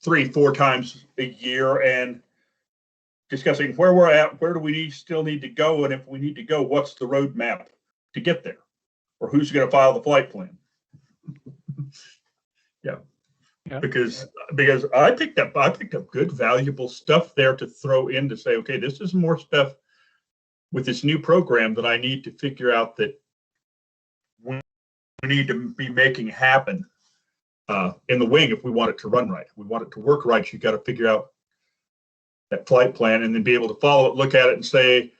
3-4 times a year and discussing where we're at, where do we still need to go, and if we need to go, what's the roadmap to get there, or who's going to file the flight plan. Yeah, because I picked up good, valuable stuff there to throw in to say, okay, this is more stuff with this new program that I need to figure out that we need to be making happen in the wing if we want it to run right. If we want it to work right, you got to figure out that flight plan and then be able to follow it, look at it, and say,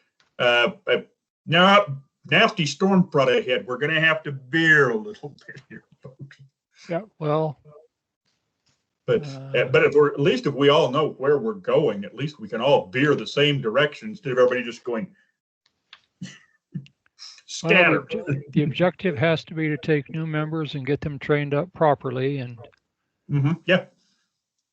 "No, nasty storm front ahead. We're going to have to veer a little bit here, folks." Yeah, well. But at least if we all know where we're going, at least we can all veer the same direction instead of everybody just going scatter. Well, the objective has to be to take new members and get them trained up properly. And yeah,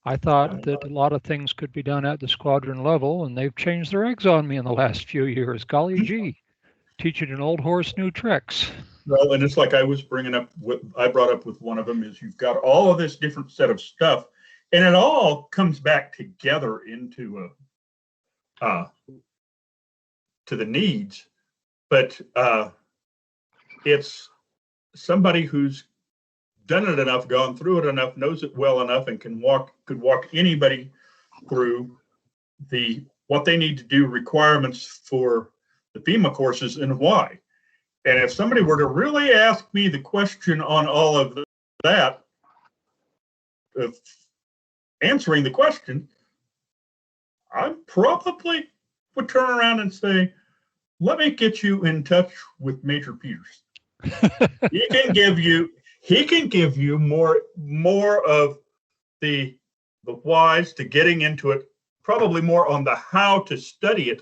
I thought that a lot of things could be done at the squadron level, and they've changed their eggs on me in the last few years. Golly gee, teaching an old horse new tricks. Well, and it's like I was bringing up, what I brought up with one of them is you've got all of this different set of stuff, and it all comes back together into to the needs, but it's somebody who's done it enough, gone through it enough, knows it well enough, and could walk anybody through what they need to do, requirements for the FEMA courses, and why. And if somebody were to really ask me the question on all of that, of answering the question, I probably would turn around and say, let me get you in touch with Major Peters. He can give you more of the whys to getting into it, probably more on the how to study it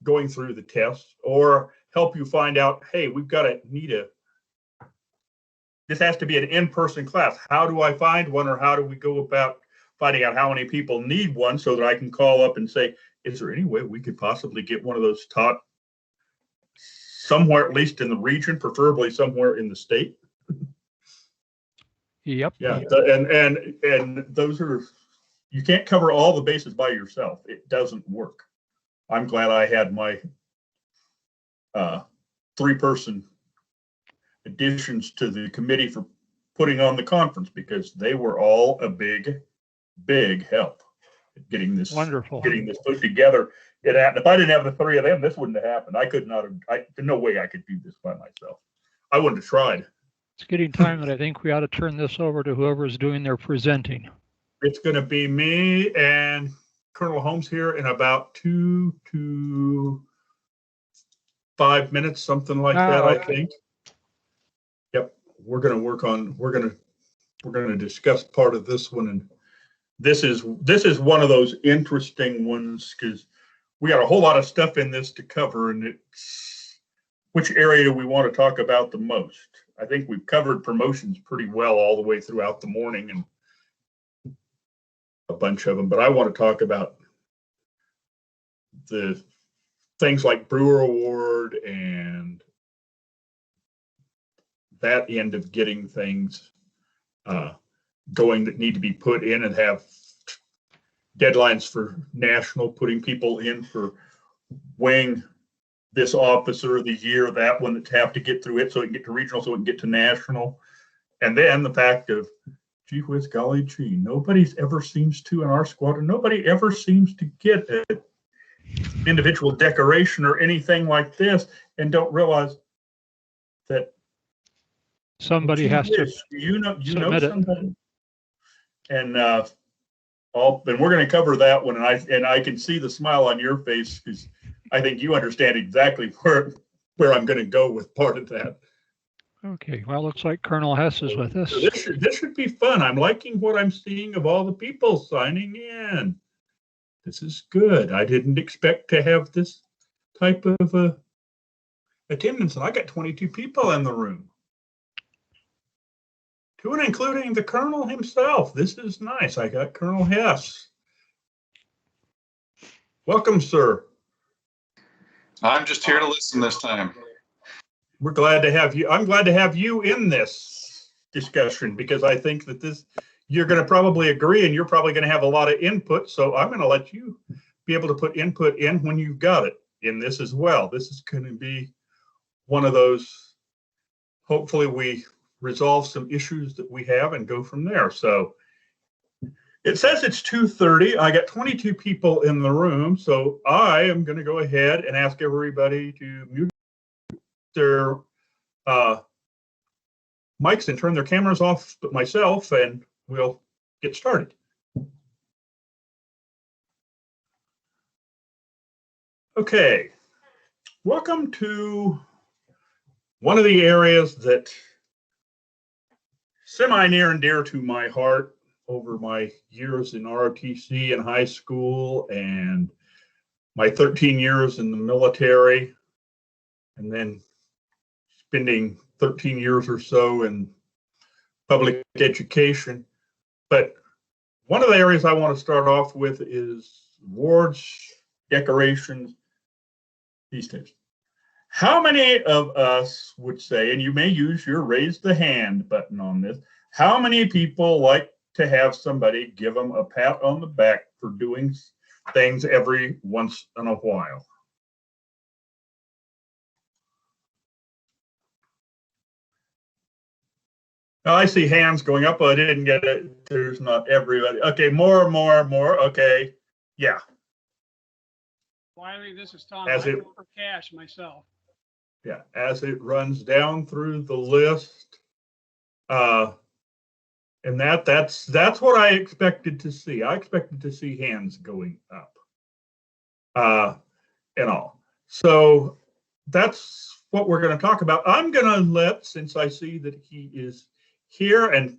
going through the tests, or help you find out, hey, this has to be an in-person class. How do I find one, or how do we go about finding out how many people need one so that I can call up and say, is there any way we could possibly get one of those taught somewhere, at least in the region, preferably somewhere in the state? Yep. Yeah, and those are, you can't cover all the bases by yourself. It doesn't work. I'm glad I had my 3-person additions to the committee for putting on the conference, because they were all a big help at getting this put together. If I didn't have the 3 of them, this wouldn't have happened. There's no way I could do this by myself. I wouldn't have tried. It's getting time that I think we ought to turn this over to whoever's doing their presenting. It's going to be me and Colonel Holmes here in about 2 to 5 minutes, something like that. Okay. I think. Yep, we're going to discuss part of this one, and this is one of those interesting ones because we got a whole lot of stuff in this to cover, and it's which area do we want to talk about the most? I think we've covered promotions pretty well all the way throughout the morning, and a bunch of them, but I want to talk about the things like Brewer Award and that end of getting things going that need to be put in, and have deadlines for national, putting people in for wing, this officer of the year, that one, that have to get through it so it can get to regional, so it can get to national. And then the fact of, gee whiz, golly gee, nobody ever seems to, in our squadron, nobody ever seems to get an individual decoration or anything like this, and don't realize that somebody has to, you know somebody. And and we're going to cover that one, and I can see the smile on your face because I think you understand exactly where I'm going to go with part of that. Okay, well, looks like Colonel Hess is with us. So this should be fun. I'm liking what I'm seeing of all the people signing in. This is good. I didn't expect to have this type of attendance, and I got 22 people in the room, two, and including the Colonel himself. This is nice. I got Colonel Hess. Welcome, sir. I'm just here to listen this time. We're glad to have you. I'm glad to have you in this discussion because I think that you're going to probably agree, and you're probably going to have a lot of input. So I'm going to let you be able to put input in when you've got it in this as well. This is going to be one of those, hopefully we resolve some issues that we have and go from there. So it says it's 2:30. I got 22 people in the room. So I am going to go ahead and ask everybody to mute their mics and turn their cameras off, but myself, and we'll get started. Okay, welcome to one of the areas that semi near and dear to my heart over my years in ROTC in high school and my 13 years in the military, and then spending 13 years or so in public education. But one of the areas I want to start off with is awards, decorations, these types. How many of us would say, and you may use your raise the hand button on this, how many people like to have somebody give them a pat on the back for doing things every once in a while? Now, I see hands going up, but I didn't get it. There's not everybody. Okay, more. Okay, yeah. Wiley, this is Tom. As I it- vote for cash myself. Yeah, as it runs down through the list. And that's what I expected to see. I expected to see hands going up. And all. So that's what we're going to talk about. I'm going to let, since I see that he is here and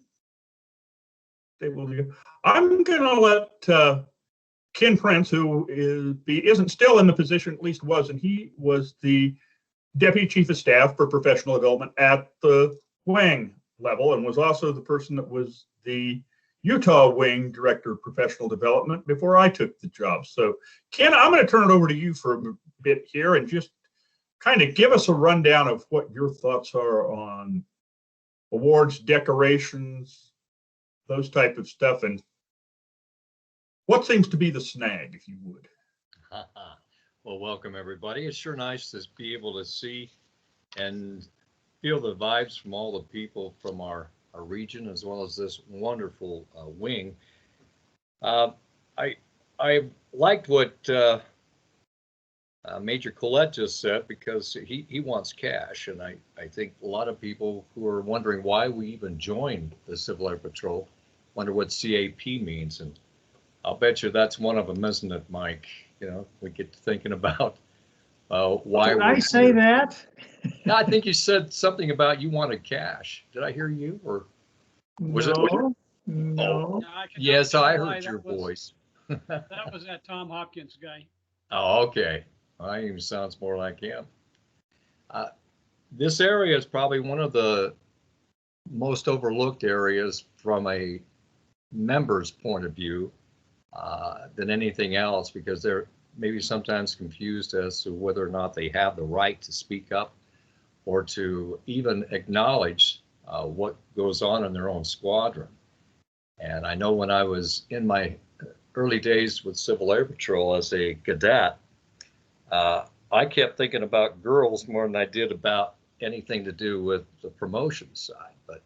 I'm going to let Ken Prince, who isn't still in the position, at least was, and he was the Deputy Chief of Staff for Professional Development at the wing level, and was also the person that was the Utah Wing Director of Professional Development before I took the job. So, Ken, I'm going to turn it over to you for a bit here and just kind of give us a rundown of what your thoughts are on awards, decorations, those type of stuff, and what seems to be the snag, if you would. Well, welcome everybody. It's sure nice to be able to see and feel the vibes from all the people from our region, as well as this wonderful wing. I liked what Major Collette just said, because he wants cash, and I think a lot of people who are wondering why we even joined the Civil Air Patrol wonder what CAP means, and I'll bet you that's one of them, isn't it, Mike? You know, we get to thinking about why. Did I say that? No, I think you said something about you wanted cash. Did I hear you, or was it? No. No, Yes, I lie, heard your voice. That was that Tom Hopkins guy. Oh, okay. Well, he even sounds more like him. This area is probably one of the most overlooked areas from a member's point of view than anything else, because they're maybe sometimes confused as to whether or not they have the right to speak up or to even acknowledge what goes on in their own squadron. And I know when I was in my early days with Civil Air Patrol as a cadet, I kept thinking about girls more than I did about anything to do with the promotion side. But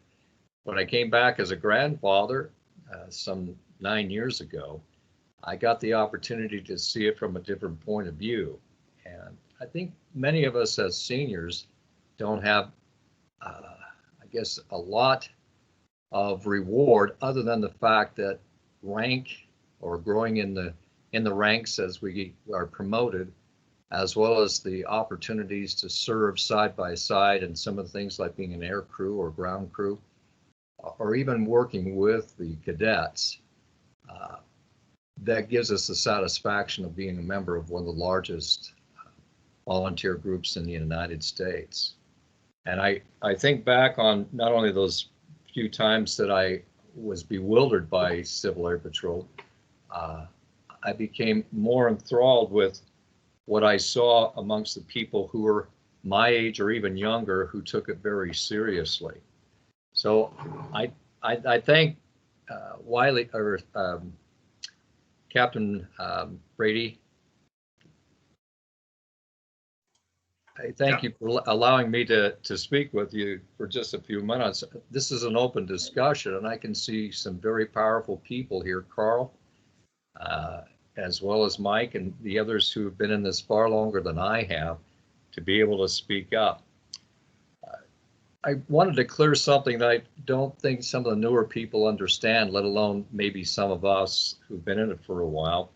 when I came back as a grandfather some 9 years ago, I got the opportunity to see it from a different point of view. And I think many of us as seniors don't have, I guess, a lot of reward other than the fact that rank or growing in the ranks as we are promoted, as well as the opportunities to serve side by side and some of the things like being an air crew or ground crew, or even working with the cadets. That gives us the satisfaction of being a member of one of the largest volunteer groups in the United States. And I think back on not only those few times that I was bewildered by Civil Air Patrol, I became more enthralled with what I saw amongst the people who were my age or even younger, who took it very seriously. So I thank Wiley or Captain Brady, I thank you for allowing me to speak with you for just a few minutes. This is an open discussion, and I can see some very powerful people here, Carl, as well as Mike and the others who have been in this far longer than I have, to be able to speak up. I wanted to clear something that I don't think some of the newer people understand, let alone maybe some of us who've been in it for a while,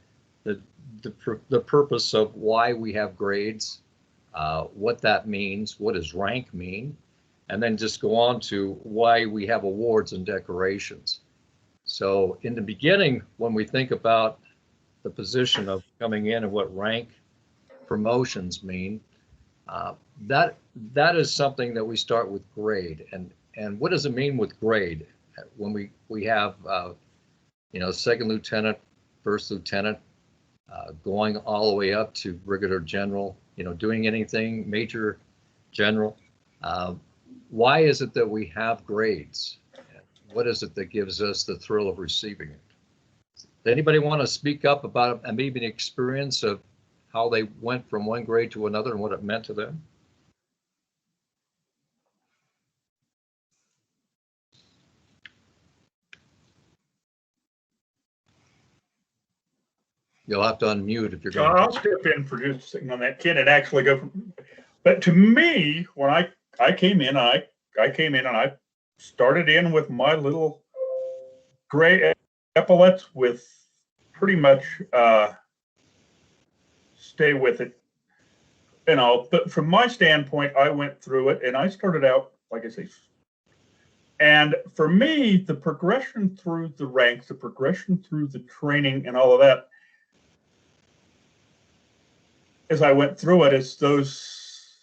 the purpose of why we have grades, what that means, what does rank mean, and then just go on to why we have awards and decorations. So in the beginning, when we think about the position of coming in and what rank promotions mean, that is something that we start with grade. And what does it mean with grade? When we have second lieutenant, first lieutenant, going all the way up to brigadier general, doing anything, major general. Why is it that we have grades? What is it that gives us the thrill of receiving it? Does anybody want to speak up about maybe an experience of how they went from one grade to another and what it meant to them? You'll have to unmute if you're going I'll step in for just a second on that, Ken, and actually go from, but to me, when I came in, I came in and I started in with my little gray epaulets with pretty much stay with it and all. But from my standpoint, I went through it and I started out, like I say, and for me, the progression through the ranks, the progression through the training and all of that, as I went through it, as those,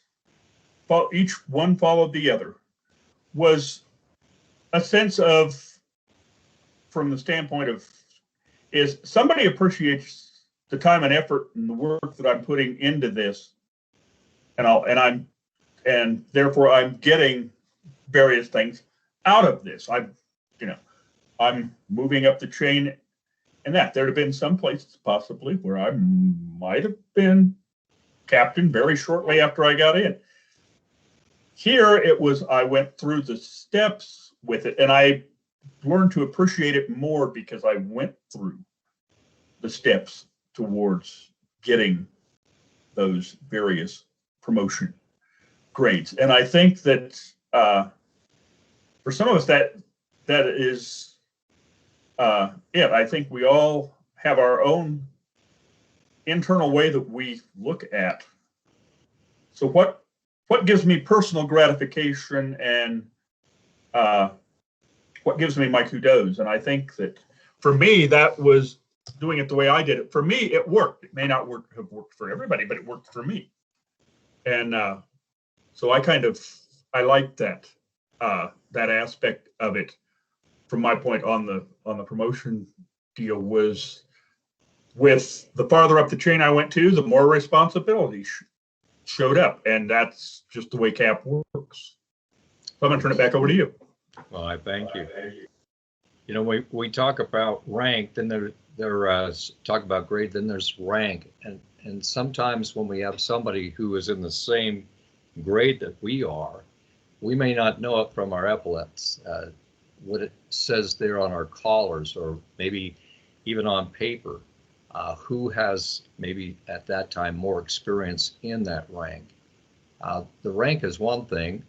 each one followed the other, was a sense of, from the standpoint of, is somebody appreciates the time and effort and the work that I'm putting into this, and therefore I'm getting various things out of this. I'm moving up the chain, and that there'd have been some places possibly where I might have been captain very shortly after I got in. Here it was, I went through the steps with it, and I learned to appreciate it more because I went through the steps towards getting those various promotion grades. And I think that for some of us, that is it. I think we all have our own internal way that we look at. So what gives me personal gratification and what gives me my kudos? And I think that for me, that was doing it the way I did it. For me, it worked. It may not have worked for everybody, but it worked for me. And so I liked that aspect of it. From my point on the promotion deal was, with the farther up the chain I went to, the more responsibility showed up, and that's just the way CAP works. So I'm going to turn it back over to you. Well, I thank you. We talk about rank, then there talk about grade, then there's rank, and sometimes when we have somebody who is in the same grade that we are, we may not know it from our epaulets, what it says there on our collars, or maybe even on paper. Who has maybe at that time more experience in that rank. The rank is one thing,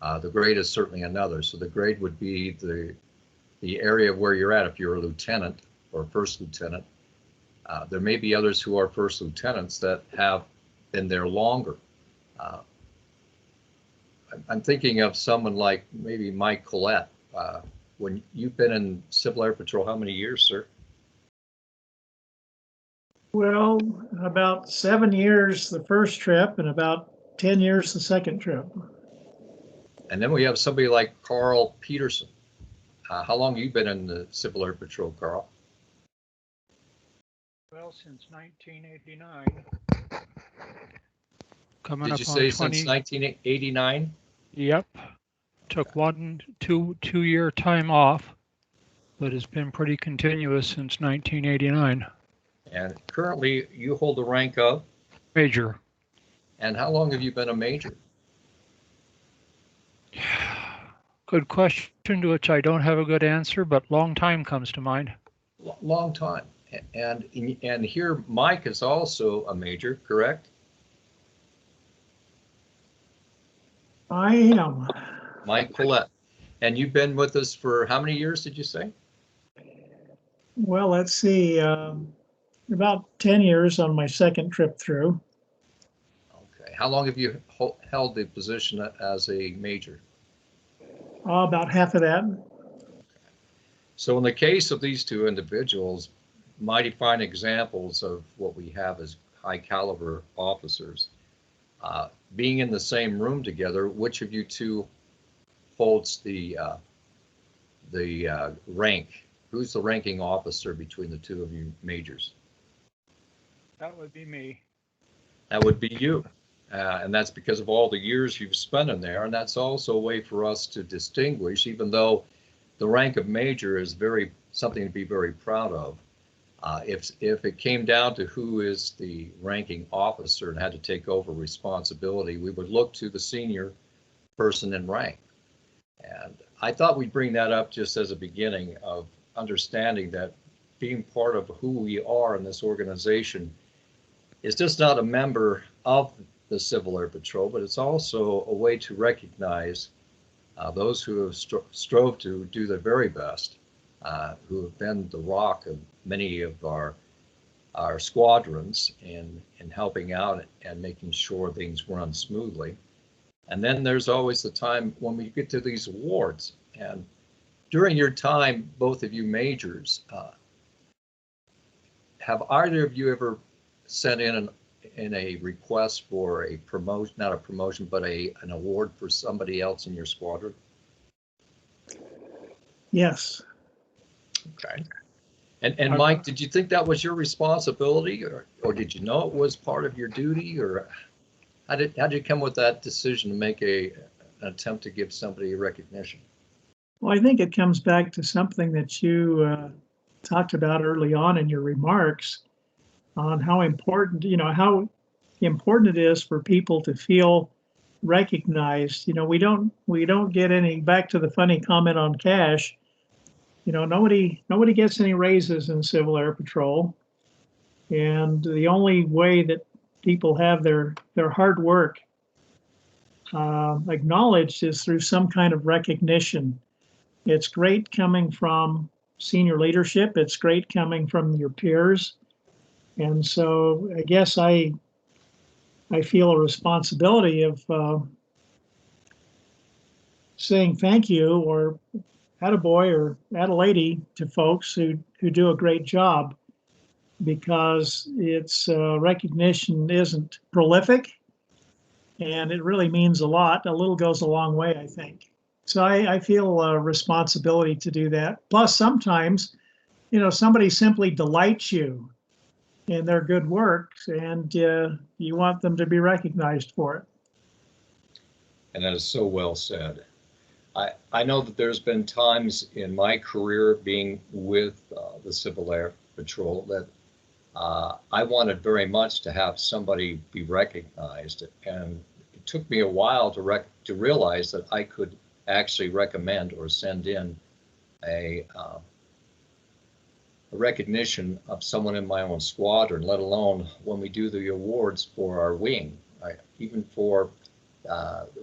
the grade is certainly another. So the grade would be the area where you're at. If you're a lieutenant or first lieutenant, there may be others who are first lieutenants that have been there longer. I'm thinking of someone like maybe Mike Collette. When you've been in Civil Air Patrol, how many years, sir? Well, about 7 years the first trip and about 10 years the second trip. And then we have somebody like Carl Peterson. How long have you been in the Civil Air Patrol, Carl? Well, since 1989. Coming Did up you on say 20, since 1989? Yep. Took 2 year time off but it's been pretty continuous since 1989. And currently you hold the rank of, Major. and how long have you been a major? Good question to which I don't have a good answer, but long time comes to mind. Long time. And here Mike is also a major, correct? I am. Mike Collette. And you've been with us for how many years, did you say? Well, let's see, about 10 years on my second trip through. Okay. How long have you held the position as a major? About half of that. So in the case of these two individuals, mighty fine examples of what we have as high caliber officers. Being in the same room together, which of you two holds the rank? Who's the ranking officer between the two of you majors? That would be me. That would be you. And that's because of all the years you've spent in there. And that's also a way for us to distinguish, even though the rank of major is something to be very proud of. If it came down to who is the ranking officer and had to take over responsibility, we would look to the senior person in rank. And I thought we'd bring that up just as a beginning of understanding that being part of who we are in this organization is just not a member of the Civil Air Patrol, but it's also a way to recognize those who have strove to do their very best, who have been the rock of many of our squadrons in helping out and making sure things run smoothly. And then there's always the time when we get to these awards. And during your time, both of you majors, have either of you ever sent in a request for a promotion, not a promotion, but an award for somebody else in your squadron? Yes. Okay. And Mike, did you think that was your responsibility, or did you know it was part of your duty, or how did you come with that decision to make an attempt to give somebody recognition? Well, I think it comes back to something that you talked about early on in your remarks on how important it is for people to feel recognized. We don't get any, back to the funny comment on cash. Nobody gets any raises in Civil Air Patrol. And the only way that people have their hard work acknowledged is through some kind of recognition. It's great coming from senior leadership. It's great coming from your peers. And so I guess I feel a responsibility of saying thank you or attaboy or atalady to folks who do a great job, because its recognition isn't prolific and it really means a lot. A little goes a long way, I think. So I feel a responsibility to do that. Plus, sometimes, somebody simply delights you in their good work, and you want them to be recognized for it. And that is so well said. I know that there's been times in my career being with the Civil Air Patrol that I wanted very much to have somebody be recognized, and it took me a while to realize that I could actually recommend or send in a recognition of someone in my own squadron, let alone when we do the awards for our wing, even for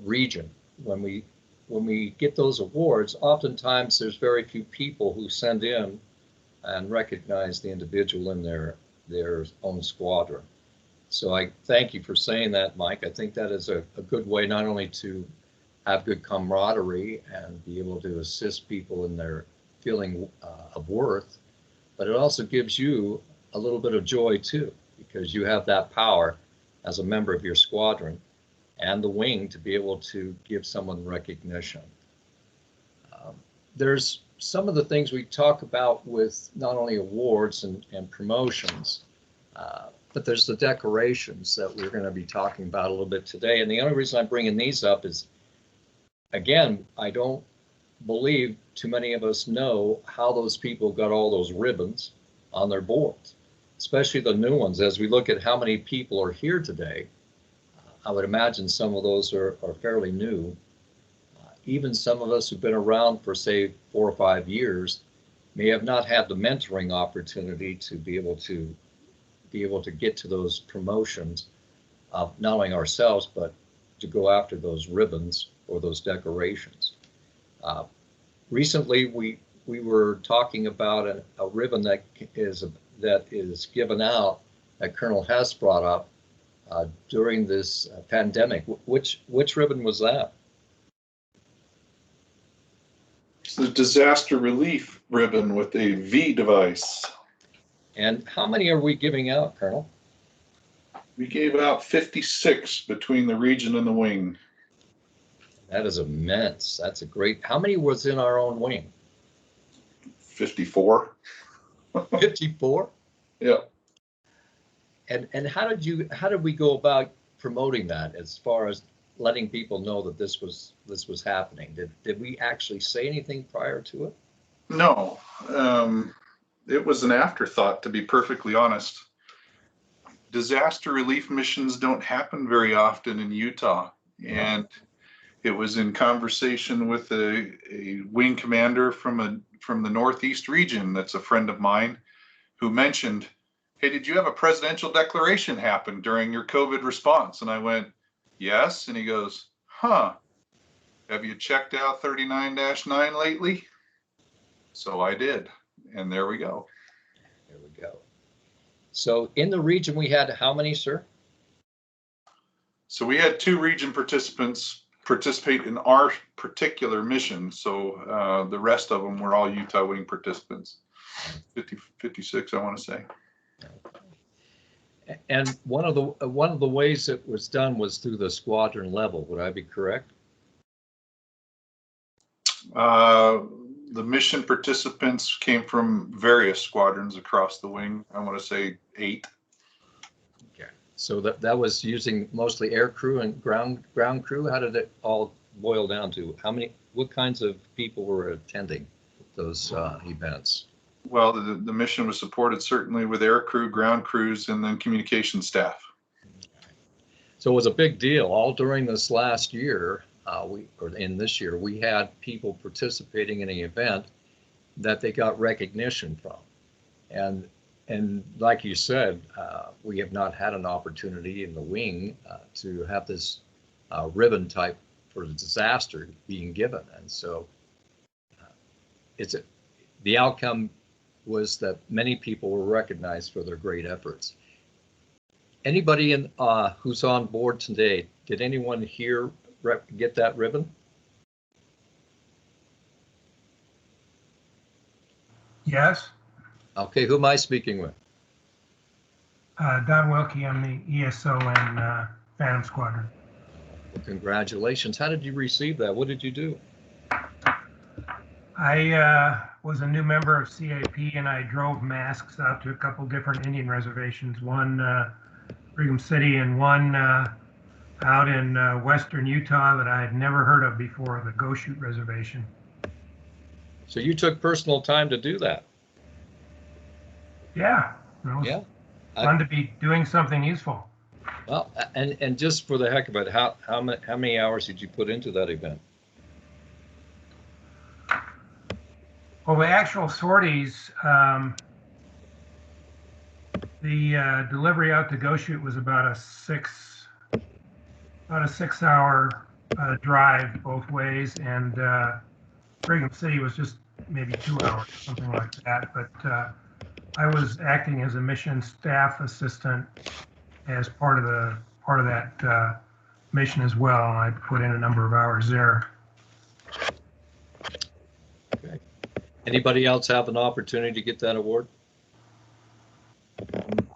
region. When we get those awards, oftentimes there's very few people who send in and recognize the individual in their own squadron. So I thank you for saying that, Mike. I think that is a good way not only to have good camaraderie and be able to assist people in their feeling of worth, but it also gives you a little bit of joy too, because you have that power as a member of your squadron and the wing to be able to give someone recognition. There's some of the things we talk about with not only awards and promotions, but there's the decorations that we're going to be talking about a little bit today. And the only reason I'm bringing these up is, again, I don't believe too many of us know how those people got all those ribbons on their boards, especially the new ones. As we look at how many people are here today, I would imagine some of those are fairly new. Even some of us who've been around for, say, 4 or 5 years may have not had the mentoring opportunity to be able to get to those promotions of not only ourselves, but to go after those ribbons or those decorations. Recently, we were talking about a ribbon that is given out that Colonel Hess brought up during this pandemic. Which ribbon was that? It's the disaster relief ribbon with a V device. And how many are we giving out, Colonel? We gave out 56 between the region and the wing. That is immense. That's a great. How many was in our own wing? 54. 54. Yeah. And how did we go about promoting that as far as letting people know that this was happening? Did we actually say anything prior to it? No, it was an afterthought, to be perfectly honest. Disaster relief missions don't happen very often in Utah, and it was in conversation with a wing commander from the Northeast region that's a friend of mine who mentioned, hey, did you have a presidential declaration happen during your COVID response? And I went, yes. And he goes, huh, have you checked out 39-9 lately? So I did. And there we go. There we go. So in the region we had how many, sir? So we had 2 region participants participate in our particular mission. So the rest of them were all Utah wing participants. 56, I want to say. And one of the ways it was done was through the squadron level. Would I be correct? The mission participants came from various squadrons across the wing. I want to say 8. Okay. So that was using mostly air crew and ground crew. How did it all boil down to? What kinds of people were attending those events? Well, the mission was supported certainly with air crew, ground crews, and then communication staff. So it was a big deal. All during this last year, this year, we had people participating in an event that they got recognition from. And like you said, we have not had an opportunity in the wing to have this ribbon type for the disaster being given. And so the outcome was that many people were recognized for their great efforts. Anybody who's on board today, did anyone here get that ribbon? Yes, Okay, who am I speaking with? Don Wilkie, I'm the ESO in Phantom Squadron. Well, congratulations. How did you receive that? What did you do? I was a new member of CAP and I drove masks out to a couple different Indian reservations, one Brigham City and one out in western Utah that I had never heard of before, the Goshute Reservation. So you took personal time to do that? Yeah, it was Yeah. fun to be doing something useful. Well, and just for the heck of it, how many hours did you put into that event? Well, the actual sorties, the delivery out to Goshute was about a 6-hour drive both ways, and Brigham City was just maybe 2 hours, something like that. But I was acting as a mission staff assistant as part of that mission as well. I put in a number of hours there. Okay. Anybody else have an opportunity to get that award?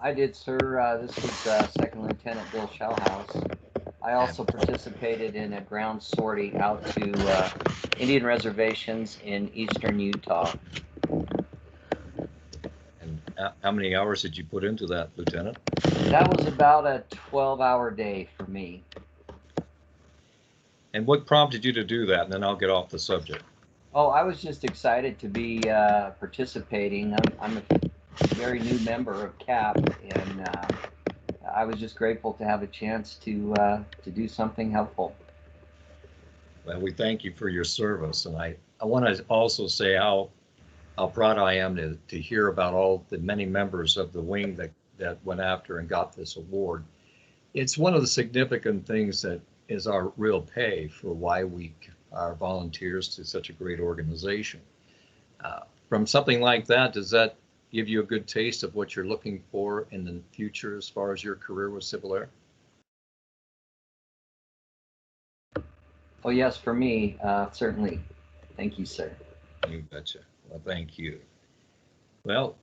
I did, sir. This was Second Lieutenant Bill Shellhouse. I also participated in a ground sortie out to Indian reservations in eastern Utah. And how many hours did you put into that, Lieutenant? That was about a 12-hour day for me. And what prompted you to do that? And then I'll get off the subject. Oh, I was just excited to be participating. I'm a very new member of CAP, and I was just grateful to have a chance to do something helpful. Well, we thank you for your service, and I want to also say how proud I am to hear about all the many members of the wing that went after and got this award. It's one of the significant things that is our real pay for why we are volunteers to such a great organization. From something like that, does that give you a good taste of what you're looking for in the future as far as your career with Civil Air? Oh yes, for me, certainly. Thank you, sir. You betcha. Well, thank you. Well,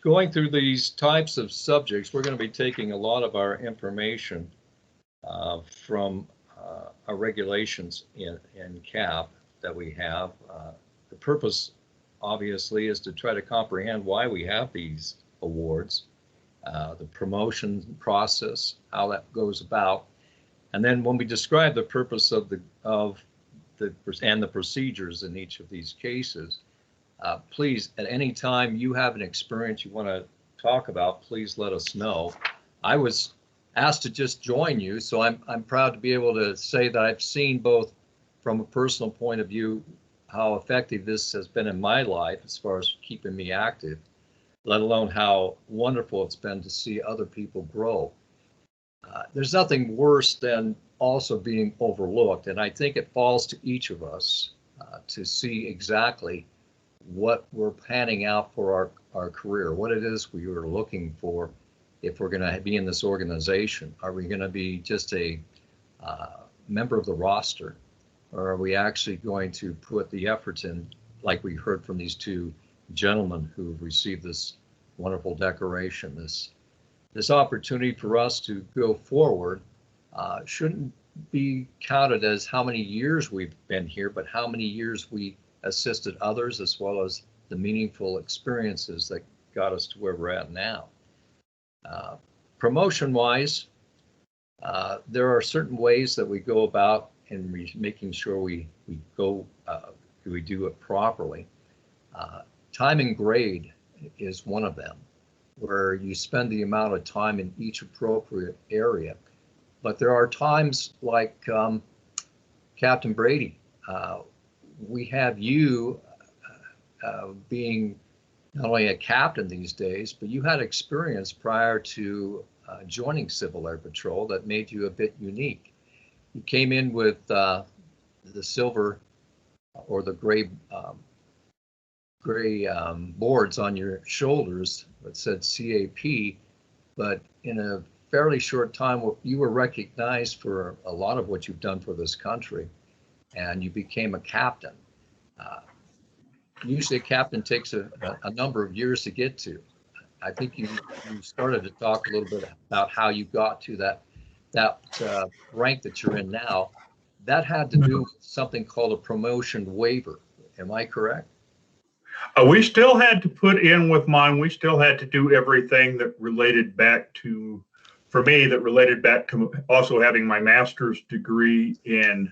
going through these types of subjects, we're going to be taking a lot of our information from our regulations in CAP that we have. The purpose, obviously, is to try to comprehend why we have these awards, the promotion process, how that goes about. And then when we describe the purpose of the procedures in each of these cases, please, at any time you have an experience you want to talk about, please let us know. I was asked to just join you, so I'm proud to be able to say that I've seen both from a personal point of view how effective this has been in my life as far as keeping me active, let alone how wonderful it's been to see other people grow. There's nothing worse than also being overlooked, and I think it falls to each of us to see exactly what we're panning out for our career, what it is we are looking for if we're going to be in this organization. Are we going to be just a member of the roster, or are we actually going to put the efforts in, like we heard from these two gentlemen who received this wonderful decoration, this opportunity for us to go forward shouldn't be counted as how many years we've been here, but how many years we assisted others, as well as the meaningful experiences that got us to where we're at now. Promotion-wise, there are certain ways that we go about in making sure we do it properly. Time and grade is one of them, where you spend the amount of time in each appropriate area. But there are times like Captain Brady, we have you being not only a captain these days, but you had experience prior to joining Civil Air Patrol that made you a bit unique. You came in with the silver or the gray boards on your shoulders that said CAP, but in a fairly short time, you were recognized for a lot of what you've done for this country, and you became a captain. Usually a captain takes a number of years to get to. I think you started to talk a little bit about how you got to that rank that you're in now. That had to do with something called a promotion waiver. Am I correct? We still had to put in with mine. We still had to do everything that related back to, for me, that related back to also having my master's degree in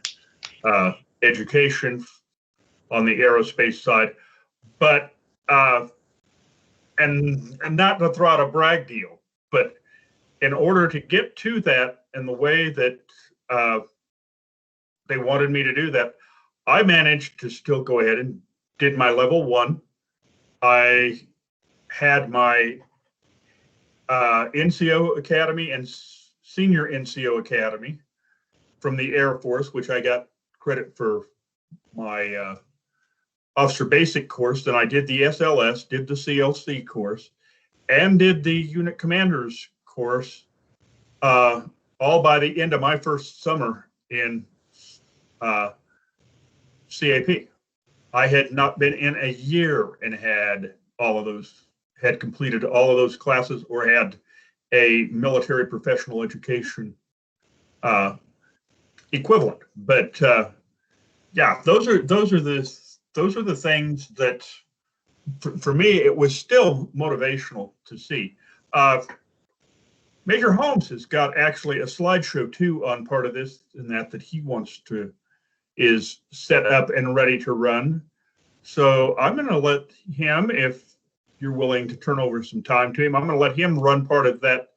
education on the aerospace side. But, and not to throw out a brag deal, but in order to get to that and the way that they wanted me to do that, I managed to still go ahead and did my level 1. I had my NCO Academy and Senior NCO Academy from the Air Force, which I got credit for my officer basic course. Then I did the SLS, did the CLC course, and did the unit commanders course, all by the end of my first summer in CAP. I had not been in a year and had completed all of those classes or had a military professional education equivalent. But yeah, those are the things that for me it was still motivational to see. Major Holmes has got actually a slideshow too on part of this and that he wants to is set up and ready to run. So I'm going to let him, if you're willing to turn over some time to him, I'm going to let him run part of that,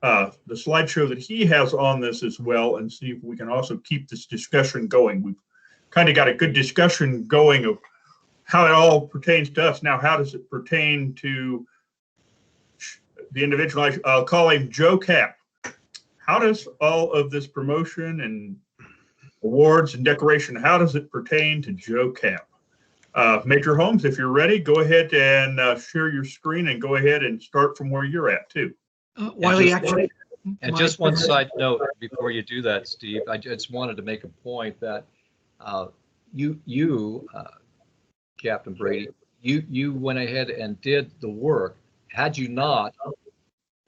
the slideshow that he has on this as well, and see if we can also keep this discussion going. We've kind of got a good discussion going of how it all pertains to us. Now, how does it pertain to the individual? I'll call him Joe Cap. How does all of this promotion and awards and decoration, how does it pertain to Joe Cap? Major Holmes, if you're ready, go ahead and share your screen and go ahead and start from where you're at too. Wiley, actually. And my just one present- side note before you do that, Steve, I just wanted to make a point that you, Captain Brady, you went ahead and did the work. Had you not,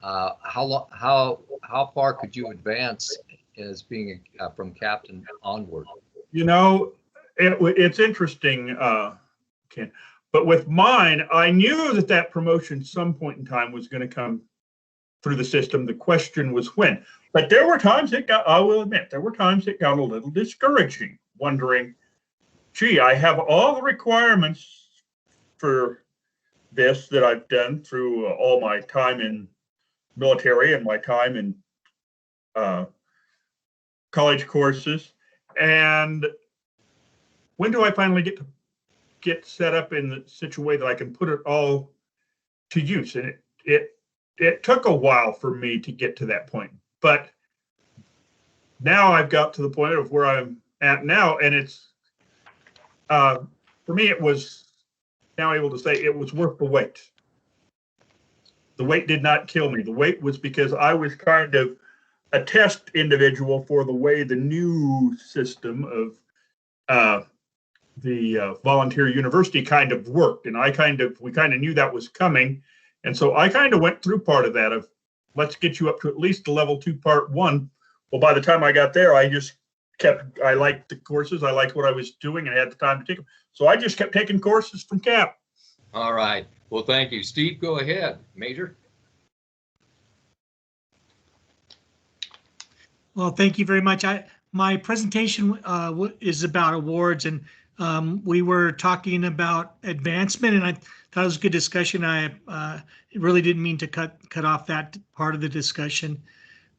how far could you advance as being from captain onward? You know, it's interesting, Ken, but with mine, I knew that that promotion some point in time was going to come through the system. The question was when. But there were times I will admit, there were times it got a little discouraging, wondering, gee, I have all the requirements for this that I've done through all my time in military and my time in college courses. And when do I finally get set up in such a way that I can put it all to use? And it took a while for me to get to that point, but now I've got to the point of where I'm at now, and it's for me, it was now able to say it was worth the wait. The wait did not kill me. The wait was because I was kind of a test individual for the way the new system of the volunteer university kind of worked, and we kind of knew that was coming, and so I kind of went through part of that of let's get you up to at least the level 2 part 1. Well, by the time I got there, I liked the courses, I liked what I was doing, and I had the time to take them, so I just kept taking courses from Cap. All right. Well, thank you, Steve. Go ahead, Major. Well, thank you very much. My presentation is about awards, and we were talking about advancement, and I thought it was a good discussion. I really didn't mean to cut off that part of the discussion,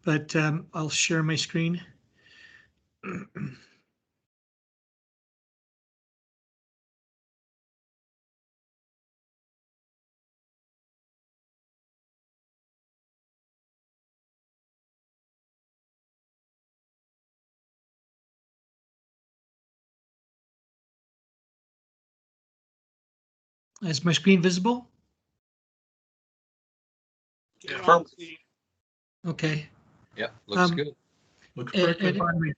but I'll share my screen. Is my screen visible? Okay. Yeah, looks good. Looks perfectly and- fine to me.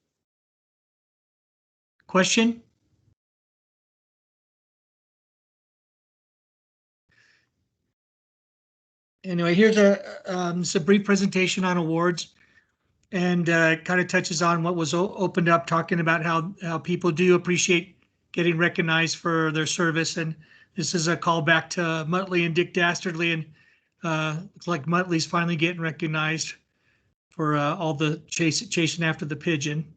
Question? Anyway, here's a brief presentation on awards, and kind of touches on what was opened up, talking about how people do appreciate getting recognized for their service. And this is a callback to Muttley and Dick Dastardly, and looks like Muttley's finally getting recognized for all the chasing after the pigeon.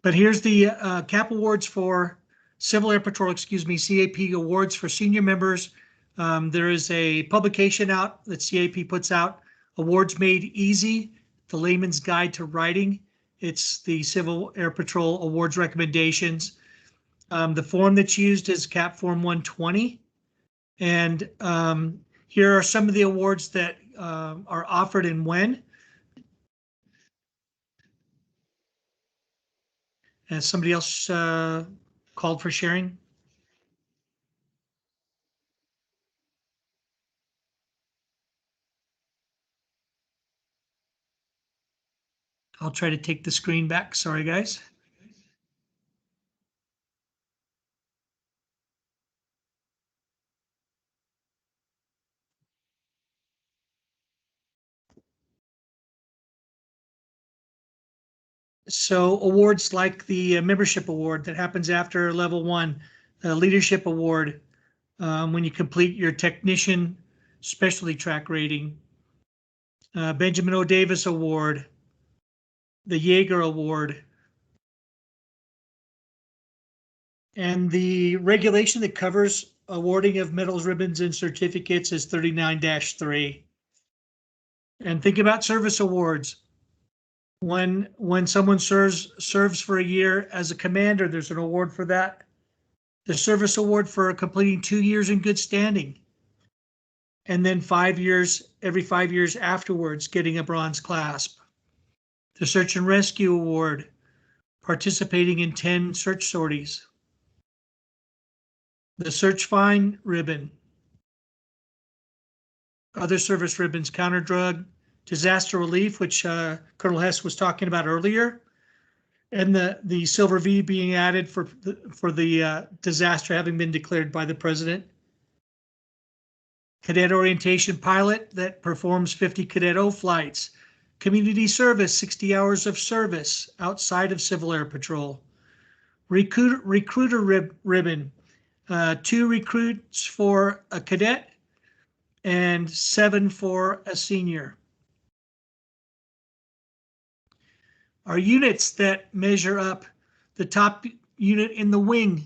But here's the CAP awards for Civil Air Patrol, CAP awards for senior members. There is a publication out that CAP puts out, Awards Made Easy, the Layman's Guide to Writing. It's the Civil Air Patrol awards recommendations. The form that's used is CAP Form 120. And here are some of the awards that are offered and when. Has somebody else called for sharing? I'll try to take the screen back. Sorry, guys. So awards like the membership award that happens after level 1, the leadership award when you complete your technician specialty track rating, Benjamin O. Davis award, the Jaeger award, And the regulation that covers awarding of medals, ribbons, and certificates is 39-3. And think about service awards. When someone serves for a year as a commander, there's an award for that. The service award for completing 2 years in good standing. And then 5 years, every 5 years afterwards, getting a bronze clasp. The search and rescue award, participating in 10 search sorties. The search find ribbon. Other service ribbons, counter drug, disaster relief, which Colonel Hess was talking about earlier, and the silver V being added for the disaster having been declared by the president. Cadet orientation pilot that performs 50 cadet O flights. Community service, 60 hours of service outside of Civil Air Patrol. Recruiter ribbon, 2 recruits for a cadet and 7 for a senior. Our units that measure up, the top unit in the wing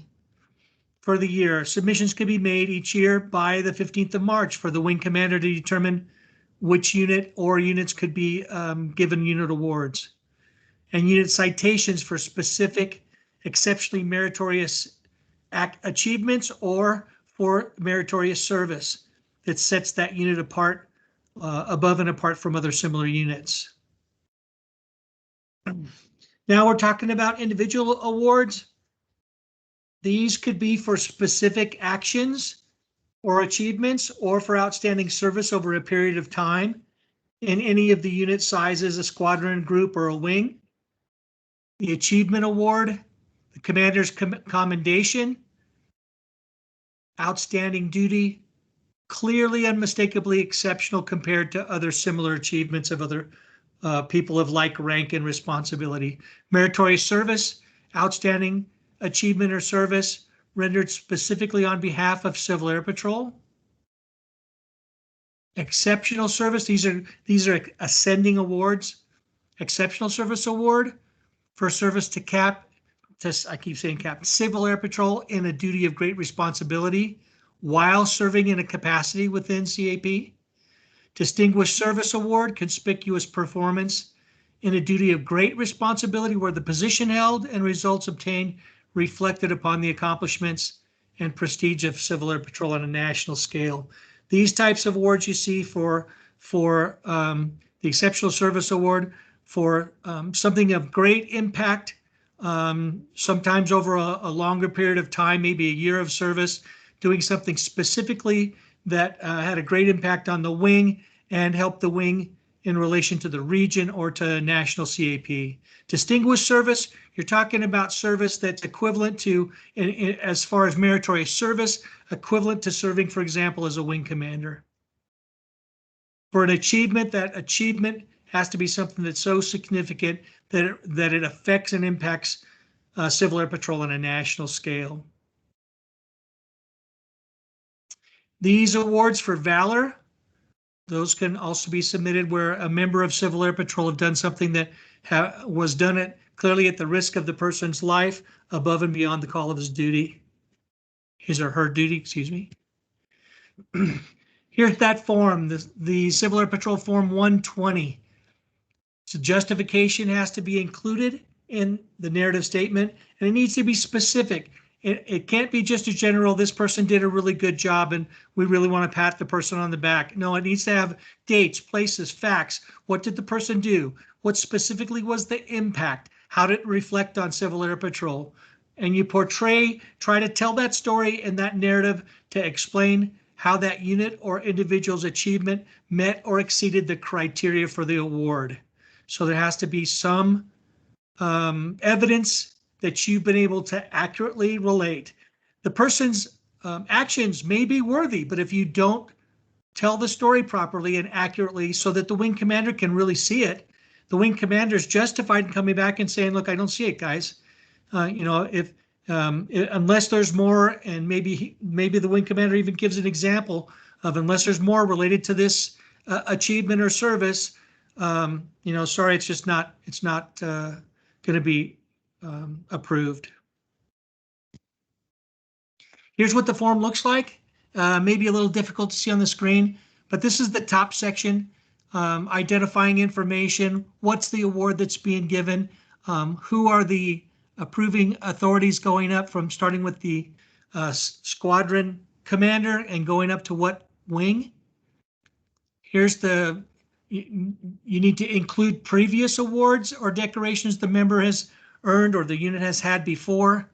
for the year. Submissions can be made each year by the 15th of March for the wing commander to determine which unit or units could be given unit awards. And unit citations for specific exceptionally meritorious achievements or for meritorious service that sets that unit apart, above and apart from other similar units. Now we're talking about individual awards. These could be for specific actions or achievements or for outstanding service over a period of time in any of the unit sizes, a squadron, group, or a wing. The achievement award, the commander's commendation, outstanding duty, clearly unmistakably exceptional compared to other similar achievements of other people of like rank and responsibility. Meritorious service, outstanding achievement or service rendered specifically on behalf of Civil Air Patrol. Exceptional service, these are ascending awards. Exceptional service award for service to I keep saying Civil Air Patrol in a duty of great responsibility while serving in a capacity within CAP. Distinguished Service Award, conspicuous performance in a duty of great responsibility where the position held and results obtained reflected upon the accomplishments and prestige of Civil Air Patrol on a national scale. These types of awards you see for the Exceptional Service Award for something of great impact, sometimes over a longer period of time, maybe a year of service, doing something specifically that had a great impact on the wing and helped the wing in relation to the region or to national CAP. Distinguished service, you're talking about service that's equivalent to, as far as meritorious service, equivalent to serving, for example, as a wing commander. For an achievement, that achievement has to be something that's so significant that it affects and impacts Civil Air Patrol on a national scale. These awards for valor, those can also be submitted where a member of Civil Air Patrol have done something that was done clearly at the risk of the person's life, above and beyond the call of his duty, his or her duty, excuse me. Here's that form, the Civil Air Patrol Form 120. So justification has to be included in the narrative statement, and it needs to be specific. It can't be just a general, this person did a really good job and we really want to pat the person on the back. No, it needs to have dates, places, facts. What did the person do? What specifically was the impact? How did it reflect on Civil Air Patrol? And you try to tell that story and that narrative to explain how that unit or individual's achievement met or exceeded the criteria for the award. So there has to be some evidence that you've been able to accurately relate. The person's actions may be worthy, but if you don't tell the story properly and accurately so that the wing commander can really see it, the wing commander is justified in coming back and saying, look, I don't see it, guys. Unless there's more, and maybe the wing commander even gives an example of unless there's more related to this achievement or service, sorry, it's not going to be approved. Here's what the form looks like. Maybe a little difficult to see on the screen, but this is the top section. Identifying information, what's the award that's being given, who are the approving authorities going up from starting with the squadron commander and going up to what wing. Here's the, you need to include previous awards or decorations the member has earned or the unit has had before.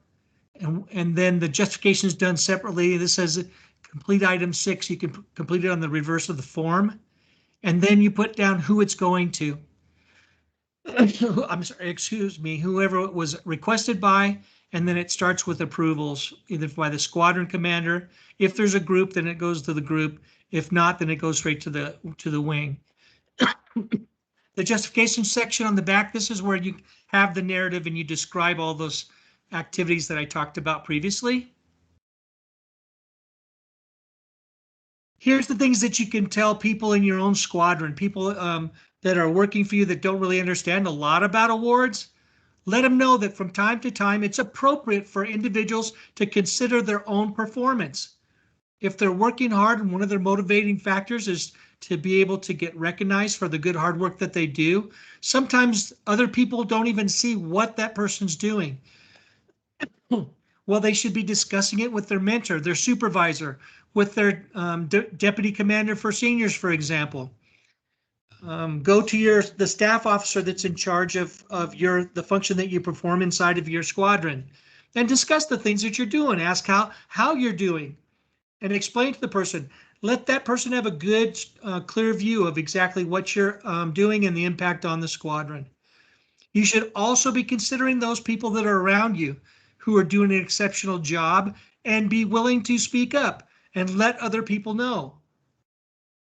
And then the justification is done separately. This says complete item 6. You can complete it on the reverse of the form. And then you put down who it's going to. I'm sorry, excuse me, whoever it was requested by, and then it starts with approvals, either by the squadron commander. If there's a group, then it goes to the group. If not, then it goes straight to the wing. The justification section on the back, this is where you have the narrative and you describe all those activities that I talked about previously. Here's the things that you can tell people in your own squadron, people that are working for you that don't really understand a lot about awards. Let them know that from time to time, it's appropriate for individuals to consider their own performance. If they're working hard and one of their motivating factors is to be able to get recognized for the good hard work that they do, sometimes other people don't even see what that person's doing. Well, they should be discussing it with their mentor, their supervisor, with their deputy commander for seniors, for example. Go to the staff officer that's in charge of the function that you perform inside of your squadron and discuss the things that you're doing. Ask how you're doing and explain to the person. Let that person have a good, clear view of exactly what you're doing and the impact on the squadron. You should also be considering those people that are around you who are doing an exceptional job and be willing to speak up and let other people know.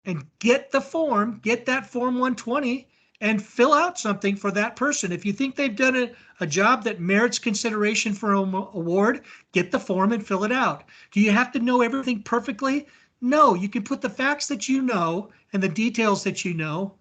And get that Form 120 and fill out something for that person. If you think they've done a job that merits consideration for an award, get the form and fill it out. Do you have to know everything perfectly? No, you can put the facts that you know and the details that you know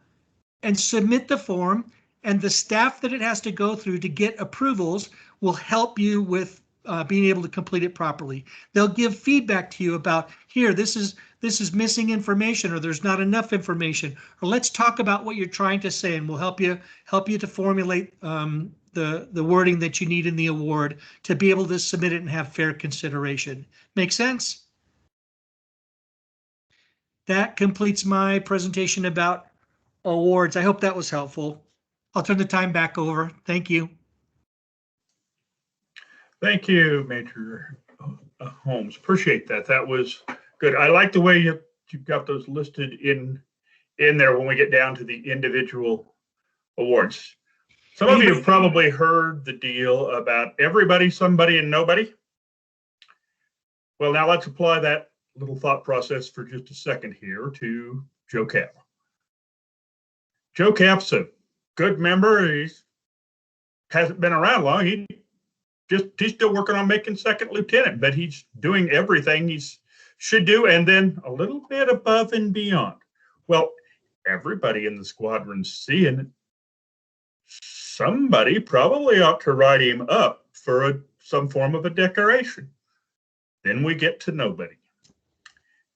and submit the form, and the staff that it has to go through to get approvals will help you with being able to complete it properly. They'll give feedback to you about, here, this is missing information, or there's not enough information, or let's talk about what you're trying to say, and we'll help you to formulate the wording that you need in the award to be able to submit it and have fair consideration. Make sense? That completes my presentation about awards. I hope that was helpful. I'll turn the time back over. Thank you. Thank you, Major Holmes. Appreciate that. That was good. I like the way you've got those listed in there when we get down to the individual awards. Some of you have probably heard the deal about everybody, somebody, and nobody. Well, now let's apply that little thought process for just a second here to Joe Cap. Joe Cap's a good member. He hasn't been around long. He's still working on making second lieutenant, but he's doing everything he should do, and then a little bit above and beyond. Well, everybody in the squadron's seeing it. Somebody probably ought to write him up for some form of a decoration. Then we get to nobody,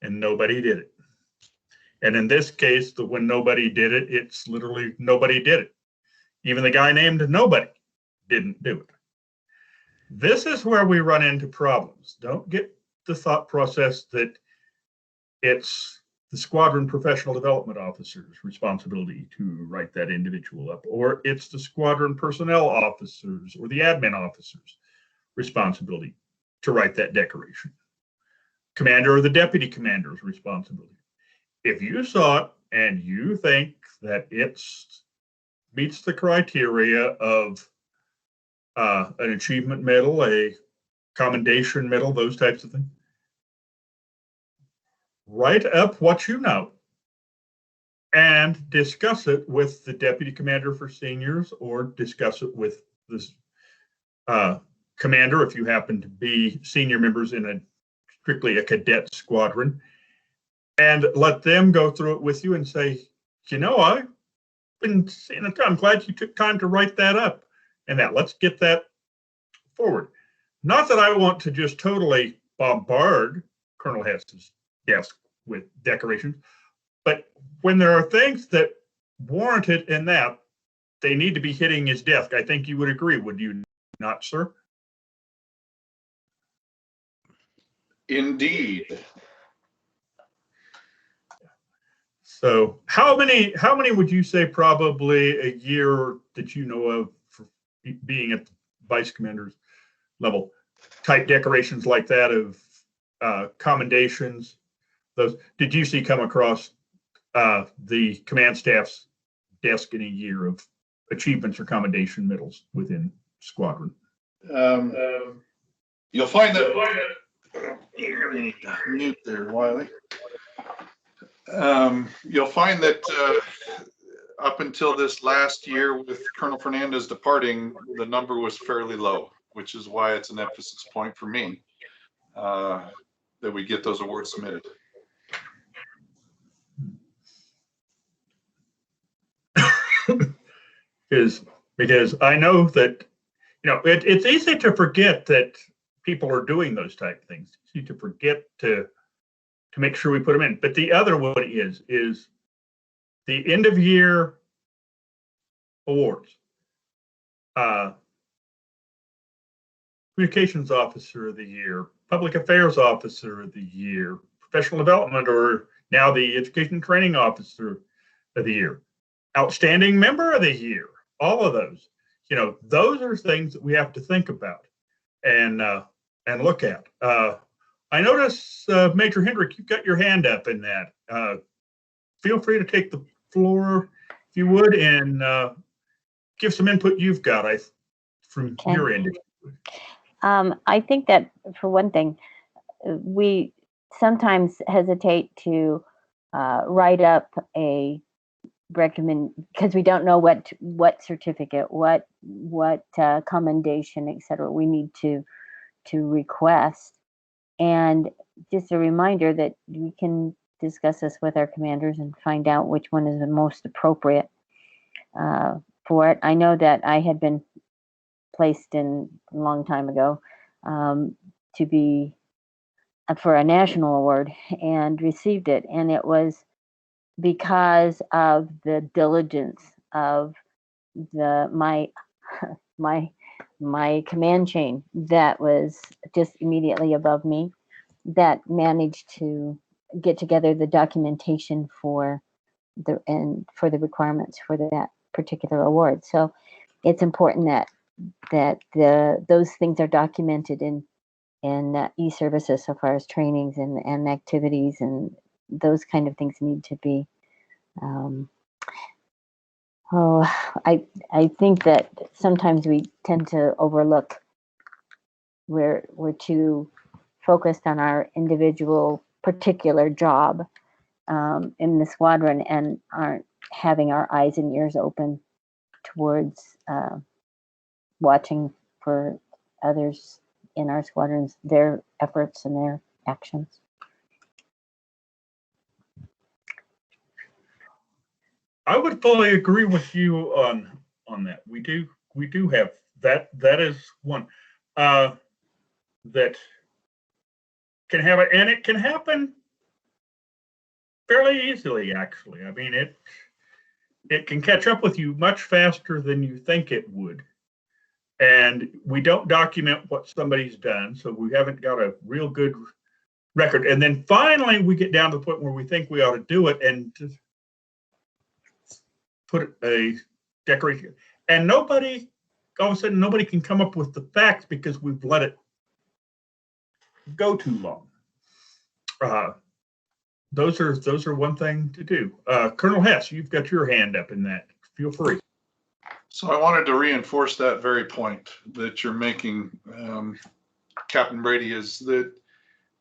and nobody did it. And in this case, when nobody did it, it's literally nobody did it. Even the guy named Nobody didn't do it. This is where we run into problems. Don't get the thought process that it's the squadron professional development officer's responsibility to write that individual up, or it's the squadron personnel officers or the admin officer's responsibility to write that decoration. Commander or the deputy commander's responsibility. If you saw it and you think that it meets the criteria of an achievement medal, a commendation medal, those types of things, write up what you know and discuss it with the deputy commander for seniors, or discuss it with this commander if you happen to be senior members in strictly a cadet squadron, and let them go through it with you and say, you know, I've been seeing it. I'm glad you took time to write that up, and that let's get that forward. Not that I want to just totally bombard Colonel Hess's desk with decorations. But when there are things that warrant it in that, they need to be hitting his desk. I think you would agree, would you not, sir? Indeed. So how many would you say probably a year that you know of for being at the vice commander's level type decorations like that of commendations? Those did you see come across the command staff's desk in a year of achievements or commendation medals within squadron? You'll find that. Mute there, Wiley. You'll find that up until this last year with Colonel Fernandez departing, the number was fairly low, which is why it's an emphasis point for me that we get those awards submitted. Because I know that, you know, it's easy to forget that people are doing those type of things. It's easy to forget to make sure we put them in. But the other one is the end of year awards. Communications Officer of the Year, Public Affairs Officer of the Year, Professional Development, or now the Education Training Officer of the Year, Outstanding Member of the Year. All of those, you know, those are things that we have to think about and look at. I notice, Major Hendrick, you've got your hand up in that. Feel free to take the floor, if you would, and give some input you've got from your end. I think that, for one thing, we sometimes hesitate to write up a recommend because we don't know what certificate, what commendation, etc. we need to request. And just a reminder that we can discuss this with our commanders and find out which one is the most appropriate for it. I know that I had been placed in a long time ago to be for a national award and received it, and it was because of the diligence of my command chain that was just immediately above me that managed to get together the documentation for the requirements for that particular award. So it's important that those things are documented in e-services so far as trainings and activities, and those kind of things need to be I think that sometimes we tend to overlook, we're too focused on our individual particular job in the squadron and aren't having our eyes and ears open towards watching for others in our squadrons, their efforts and their actions. I would fully agree with you on that. We do have that. That is one that can have it, and it can happen fairly easily. Actually, I mean it can catch up with you much faster than you think it would. And we don't document what somebody's done, so we haven't got a real good record. And then finally, we get down to the point where we think we ought to do it, and just put a decoration, and all of a sudden nobody can come up with the facts because we've let it go too long. Those are one thing to do. Colonel Hess, you've got your hand up in that. Feel free. So I wanted to reinforce that very point that you're making, Captain Brady, is that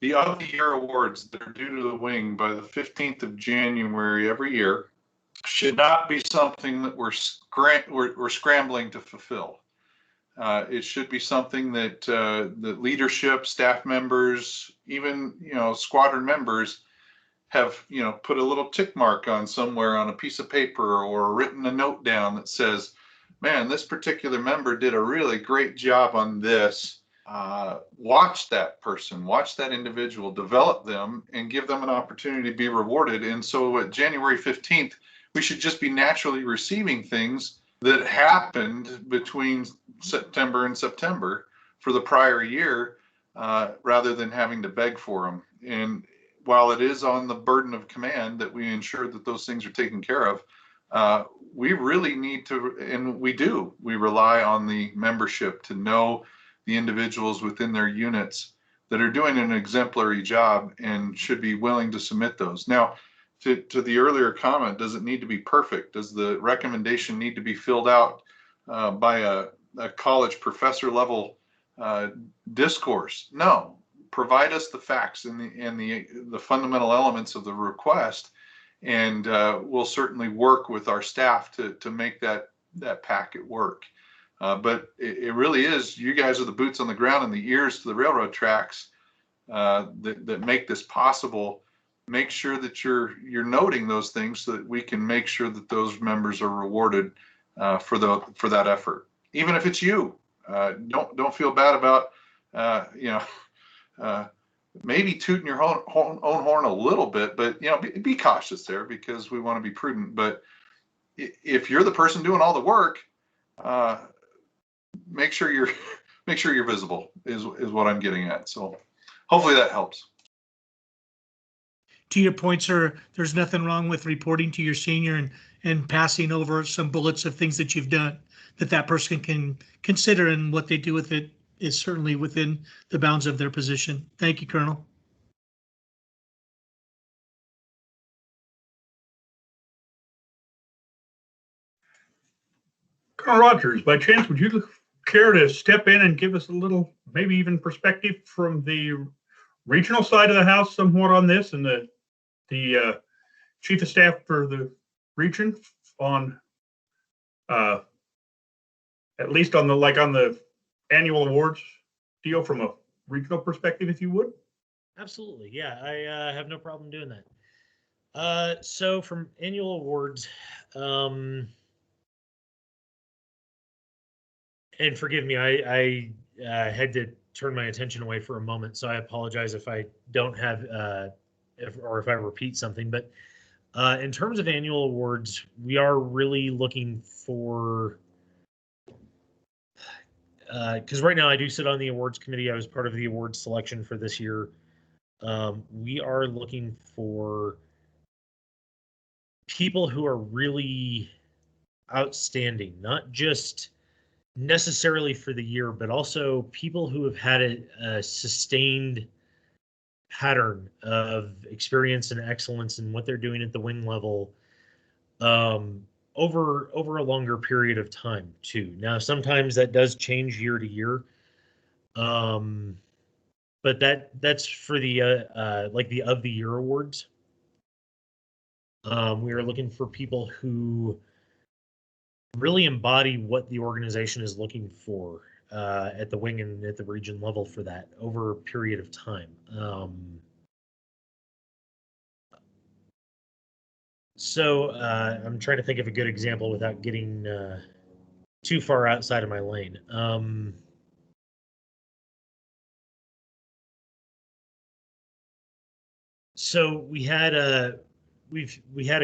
the of the year awards that are due to the wing by the 15th of January every year should not be something that we're scrambling to fulfill. It should be something that the leadership, staff members, even squadron members have put a little tick mark on somewhere on a piece of paper or written a note down that says, man, this particular member did a really great job on this, watch that person, watch that individual, develop them, and give them an opportunity to be rewarded. And so at January 15th, we should just be naturally receiving things that happened between September and September for the prior year, rather than having to beg for them. And while it is on the burden of command that we ensure that those things are taken care of, we really need to, and we rely on the membership to know the individuals within their units that are doing an exemplary job and should be willing to submit those. Now, to the earlier comment, does it need to be perfect? Does the recommendation need to be filled out by a college professor level discourse? No. Provide us the facts and the fundamental elements of the request, and we'll certainly work with our staff to make that packet work. But it really is, you guys are the boots on the ground and the ears to the railroad tracks that make this possible. Make sure that you're noting those things so that we can make sure that those members are rewarded for that effort. Even if it's you, don't feel bad about maybe tooting your own horn a little bit, but be cautious there because we want to be prudent. But if you're the person doing all the work, make sure you're visible is what I'm getting at. So hopefully that helps. To your point, sir, there's nothing wrong with reporting to your senior and passing over some bullets of things that you've done that person can consider, and what they do with it is certainly within the bounds of their position. Thank you, Colonel. Colonel Rogers, by chance, would you care to step in and give us a little, maybe even perspective from the regional side of the house somewhat on this, and the chief of staff for the region on at least on the annual awards deal from a regional perspective, if you would? Absolutely. Yeah, I have no problem doing that. So from annual awards, and forgive me, I had to turn my attention away for a moment, so I apologize if I don't have, if I repeat something. But in terms of annual awards, we are really looking for, because right now I do sit on the awards committee. I was part of the awards selection for this year. We are looking for people who are really outstanding, not just necessarily for the year, but also people who have had a sustained pattern of experience and excellence in what they're doing at the wing level over a longer period of time too. Now, sometimes that does change year to year, but that's for the like the of the year awards. We are looking for people who really embody what the organization is looking for at the wing and at the region level for that over a period of time. So I'm trying to think of a good example without getting too far outside of my lane. So we had a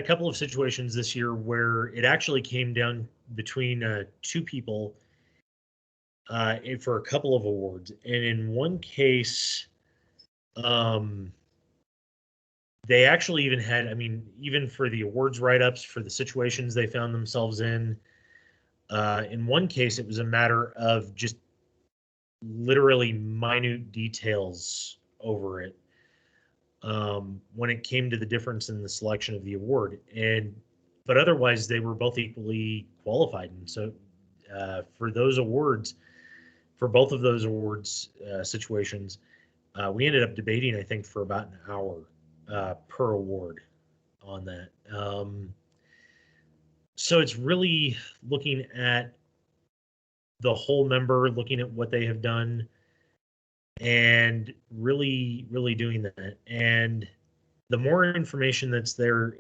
couple of situations this year where it actually came down between two people for a couple of awards, and in one case, they actually even had, I mean, even for the awards write-ups for the situations they found themselves in one case, it was a matter of just literally minute details over it when it came to the difference in the selection of the award. But otherwise, they were both equally qualified. And so for those awards, for both of those awards situations, we ended up debating, I think, for about an hour per award on that. So it's really looking at the whole member, looking at what they have done, and really, really doing that. And the more information that's there,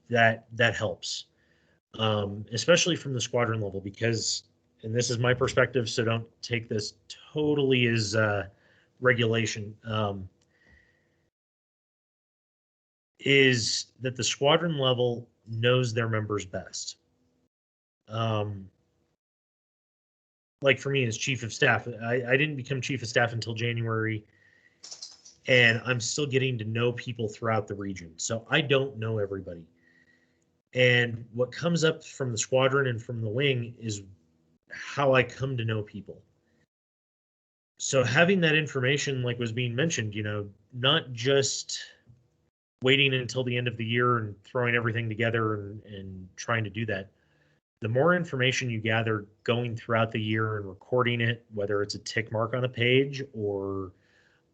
that helps, especially from the squadron level, because and this is my perspective, so don't take this totally as regulation, is that the squadron level knows their members best. Like for me as chief of staff, I didn't become chief of staff until January, and I'm still getting to know people throughout the region. So I don't know everybody. And what comes up from the squadron and from the wing is how I come to know people. So having that information, like was being mentioned, you know, not just waiting until the end of the year and throwing everything together and trying to do that. The more information you gather going throughout the year and recording it, whether it's a tick mark on a page or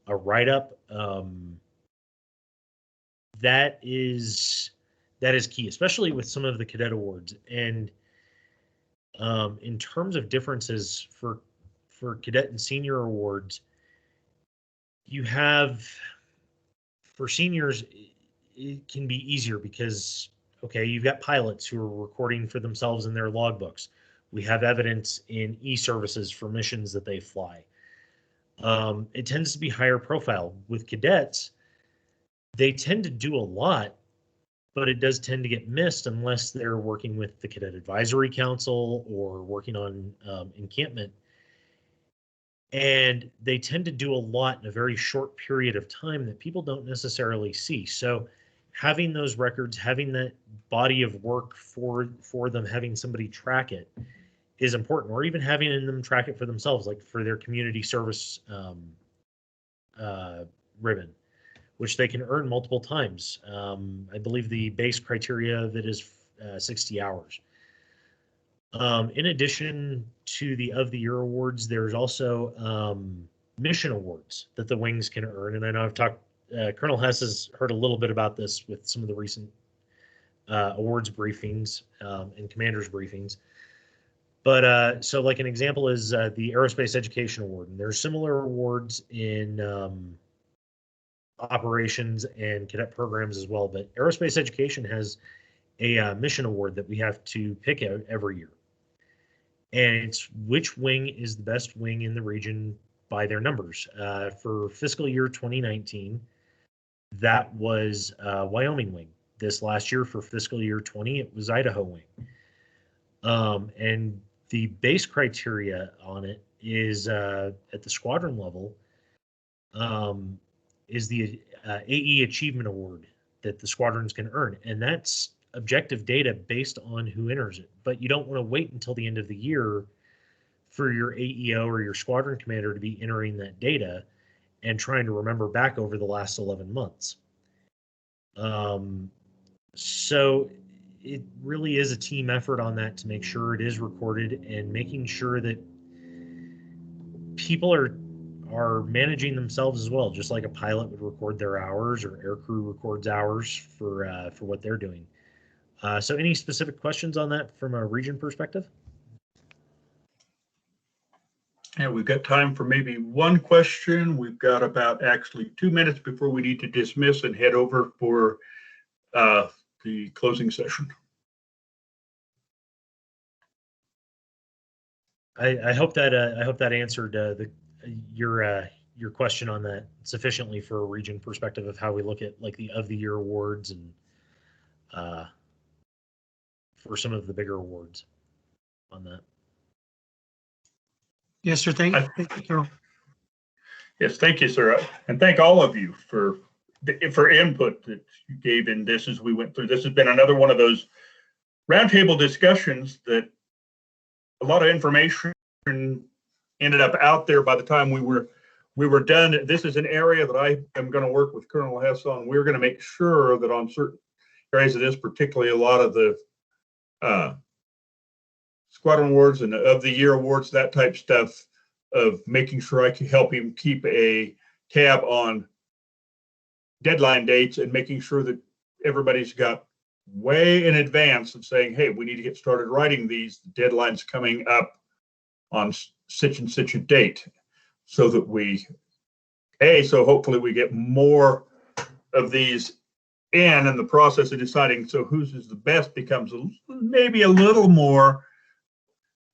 a write-up, that is key, especially with some of the cadet awards. And in terms of differences for cadet and senior awards, you have, for seniors, it can be easier because, okay, you've got pilots who are recording for themselves in their logbooks. We have evidence in e-services for missions that they fly. It tends to be higher profile. With cadets, they tend to do a lot, but it does tend to get missed unless they're working with the Cadet Advisory Council or working on encampment. And they tend to do a lot in a very short period of time that people don't necessarily see. So having those records, having that body of work for them, having somebody track it is important, or even having them track it for themselves, like for their community service ribbon, which they can earn multiple times. I believe the base criteria of it is 60 hours. In addition to the of the year awards, there's also mission awards that the wings can earn. And I know I've talked, Colonel Hess has heard a little bit about this with some of the recent awards briefings and commanders briefings. But so like an example is the Aerospace Education Award. And there's similar awards in operations and cadet programs as well. But Aerospace Education has a mission award that we have to pick out every year. And it's which wing is the best wing in the region by their numbers. For fiscal year 2019, that was Wyoming wing. This last year for fiscal year 20, it was Idaho wing. And the base criteria on it is at the squadron level is the AE Achievement Award that the squadrons can earn. And that's objective data based on who enters it. But you don't want to wait until the end of the year for your AEO or your squadron commander to be entering that data and trying to remember back over the last 11 months. So it really is a team effort on that to make sure it is recorded and making sure that people are managing themselves as well, just like a pilot would record their hours or aircrew records hours for what they're doing. So any specific questions on that from a region perspective? Yeah, we've got time for maybe one question. We've got about actually 2 minutes before we need to dismiss and head over for the closing session. I hope that answered your question on that sufficiently for a region perspective of how we look at like the of the year awards and for some of the bigger awards on that. Yes, sir. Thank you, Colonel. Yes, thank you, sir. And thank all of you for input that you gave in this as we went through. This has been another one of those roundtable discussions that a lot of information ended up out there by the time we were done. This is an area that I am going to work with Colonel Hess on. We're going to make sure that on certain areas of this, particularly a lot of the squadron awards and of the year awards, that type stuff, of making sure I can help him keep a tab on deadline dates and making sure that everybody's got way in advance of saying, hey, we need to get started writing these deadlines coming up on such and such a date, so that so hopefully we get more of these in, and the process of deciding so whose is the best becomes maybe a little more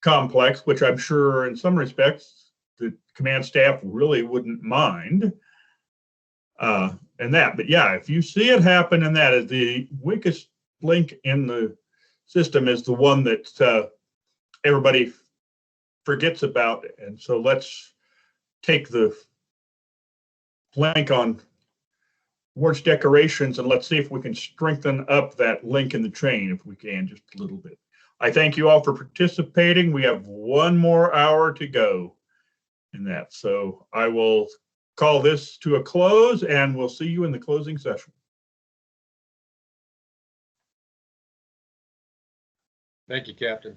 complex, which I'm sure in some respects the command staff really wouldn't mind. And that, but yeah, if you see it happen, and that is the weakest link in the system is the one that everybody forgets about. And so let's take the link on awards decorations and let's see if we can strengthen up that link in the chain, if we can, just a little bit. I thank you all for participating. We have one more hour to go in that. So I will call this to a close, and we'll see you in the closing session. Thank you, Captain.